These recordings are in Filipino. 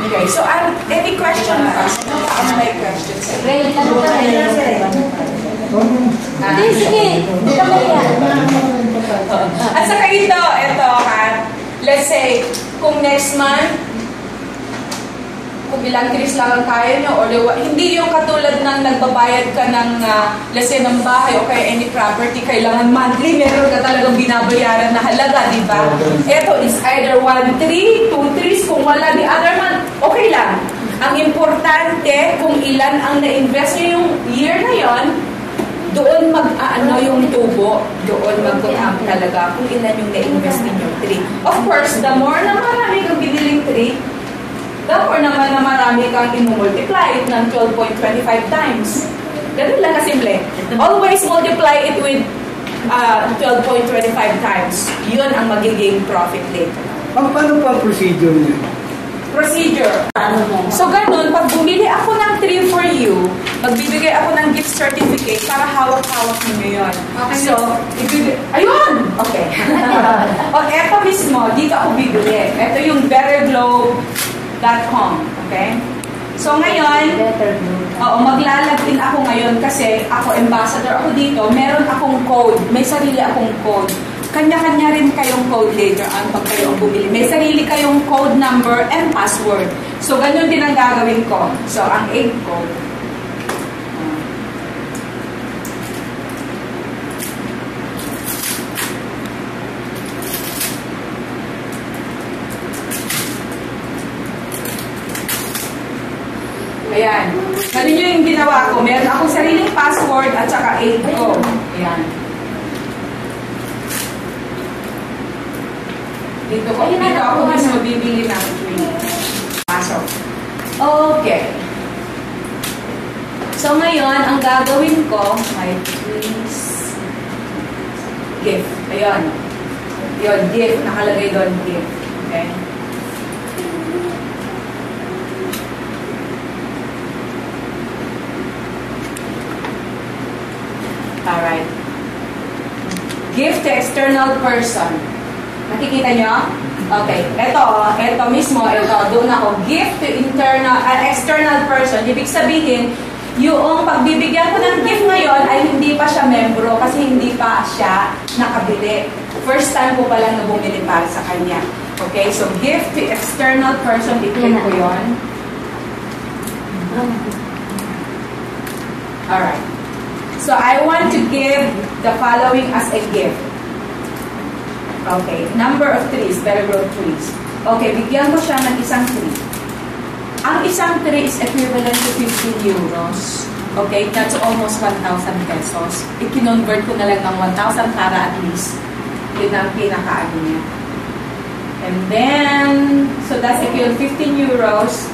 Okay, so any question? May questions? Wait, sige. At saka ito ha, let's say, kung next month, kung ilang trees lang ang kaya nyo, or hindi yung katulad ng nagbabayad ka ng, let's say, ng bahay o kaya any property, kailangan monthly, meron ka talagang binabayaran na halaga, di ba? Ito is either 1 tree, 2 trees, kung wala the other month, okay lang. Ang importante, kung ilan ang na-invest nyo yung year na yon, doon yung tubo, doon mag-up talaga kung ilan yung na-invest ninyong tree. Of course, the more na marami kang biniling tree, the more naman na marami kang i-multiply it ng 12.25 times. Ganun lang kasimple. Always multiply it with 12.25 times. Yun ang magiging profit later. Paano pa procedure niya? Procedure. So ganun, pag bumili ako ng tree for you, magbibigay ako ng gift certificate para hawak-hawak ninyo yun. Okay. So, ayun! Okay. O, eto mismo, dito ako bibili. Eto yung betterglow.com. Okay? So ngayon, maglalagin ako ngayon kasi ako ambassador ako dito. Meron akong code. May sarili akong code. Kanya-kanya rin kayong code later on pag kayo ang bumili. May sarili kayong code number and password. So, ganyan din ang gagawin ko. So, ang egg code. Ayan. Ganun yung ginawa ko. Meron akong sariling password at saka egg ko. Ayan. Dito ako mismo bibili ng tree. Pasok. Okay. So ngayon, ang gagawin ko, my trees gift. Ayan. Yun, gift. Nakalagay doon, gift. Okay. Alright. Gift to external person. Nakikita nyo? Okay. Ito mismo, doon ako. Gift to external person. Ibig sabihin, yung pagbibigyan ko ng gift ngayon ay hindi pa siya membro kasi hindi pa siya nakabili. First time ko pa lang na bumili para sa kanya. Okay? So, gift to external person. I-click ko yun. Alright. So, I want to give the following as a gift. Okay, number of trees, better grow trees. Okay, bigyan ko siya ng isang tree. Ang isang tree is equivalent to 15 euros. Okay, that's almost 1,000 pesos. I-convert ko na lang ng 1,000 para at least yun ang pinaka-ano niya. And then, so that's equivalent 15 euros.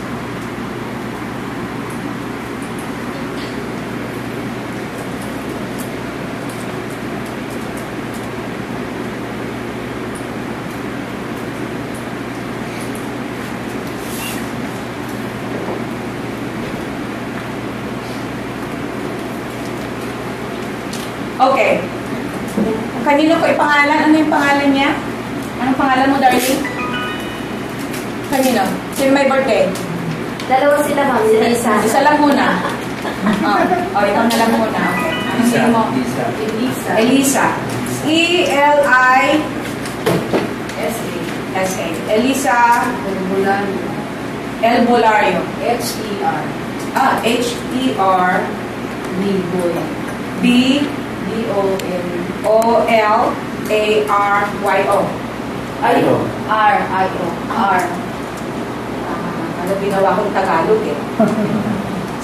Okay. Kanino ko ipangalan? Ano yung pangalan niya? Anong pangalan mo, darling? Kanino? Sino may birthday? Dalawa sila, ma'am. Isa. Isa lang muna. Ikaw na lang muna. Okay. Ano sino mo? Elisa. Elisa. E-L-I-S-A. Elisa. El Bolario. H-E-R. H-E-R. B. O-L-A-R-Y-O. I-O. R-I-O. R. Ano ginawa kong Tagalog eh?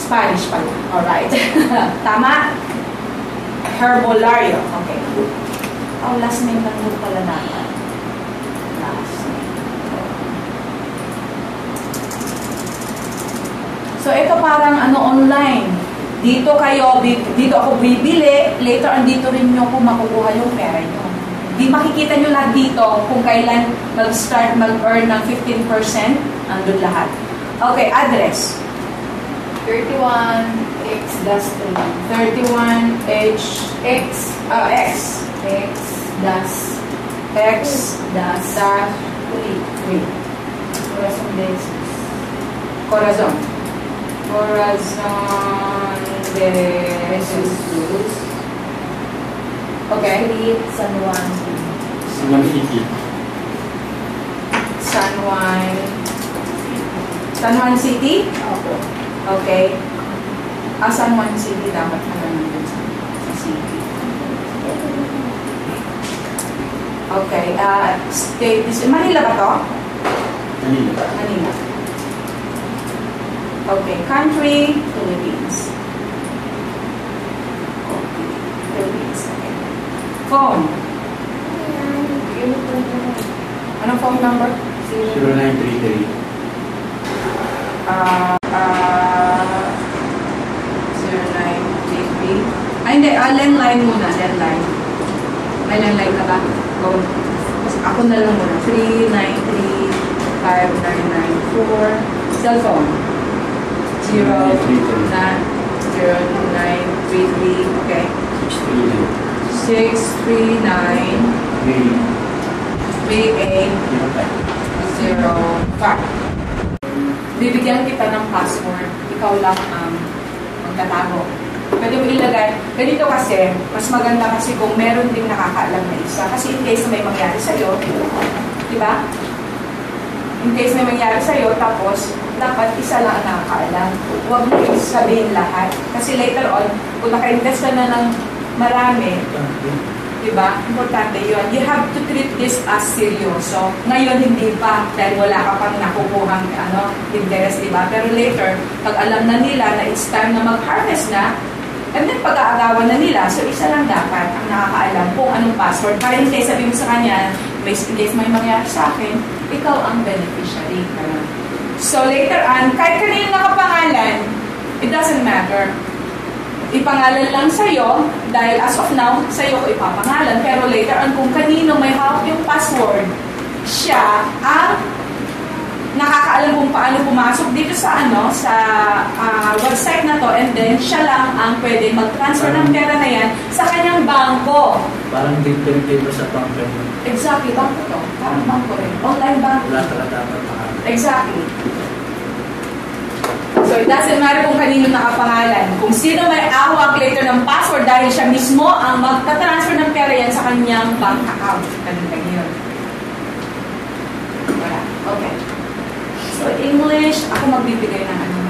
Spanish pala. Alright. Tama? Herbolario. Okay. Last name lang mo pala natin. Last name. So, ito parang online. Dito ako bibili, later andito rin nyo kung makukuha yung pera nyo. Di makikita nyo lahat dito kung kailan mag-start mag-earn ng 15%, andun lahat. Okay, address. 31X dash 3. 31X X dash 3. Corazon Besos. Corazon. Corazon de Jesus. Okay. Street, San Juan. San Juan City. San Juan. San Juan City? Opo. Okay. San Juan City dapat pala nandun sa city. Okay. State is Manila ba to? Manila. Manila. Okay. Country, Philippines. Okay. Philippines. Okay. Phone. Anong phone number? 0933. 0933. Ay, hindi. Landline muna. Landline. May landline ka ba? Go. Ako na lang muna. 393-5994. Cellphone. 0933. Okay. 639. 3805. Bibigyan kita ng password. Ikaw lang ang magtatago. Pwede mo ilagay. Ganito kasi, mas maganda kasi kung meron din nakakaalam na isa. Kasi in case may mangyari sa'yo, di ba? In case may mangyari sa'yo, tapos dapat isa lang ang nakakaalam. Huwag mo sabihin lahat. Kasi later on, kung naka-invest ka na ng marami, diba? Importante yun. You have to treat this as seryoso. Ngayon, hindi pa. Dahil wala ka pang nakukuhang interest, diba? Pero later, pag alam na nila na it's time na mag-harvest na, and then pag-aagawan na nila, so isa lang dapat ang nakakaalam kung anong password. Para hindi sabihin mo sa kanya, in case may mangyari sa akin, ikaw ang beneficiary. So later on, kahit kanino nakapangalan, it doesn't matter. Ipangalan lang sa'yo, dahil as of now, sa'yo ko ipapangalan. Pero later on, kung kanino may hawak yung password, siya ang nakakaalam kung paano pumasok dito sa website na to, and then siya lang ang pwede mag-transfer ng pera na yan sa kanyang bangko. Parang different paper sa bank. Exactly, bangko to. Parang bangko rin. Online banko. Wala talaga dapat pangalan. Exactly. So, it doesn't matter kung kanino nakapangalan. Kung sino may awak later ng password dahil siya mismo ang magta-transfer ng pera yan sa kanyang bank account. Ganun. Wala. Okay. So, English, ako magbibigay ng ano.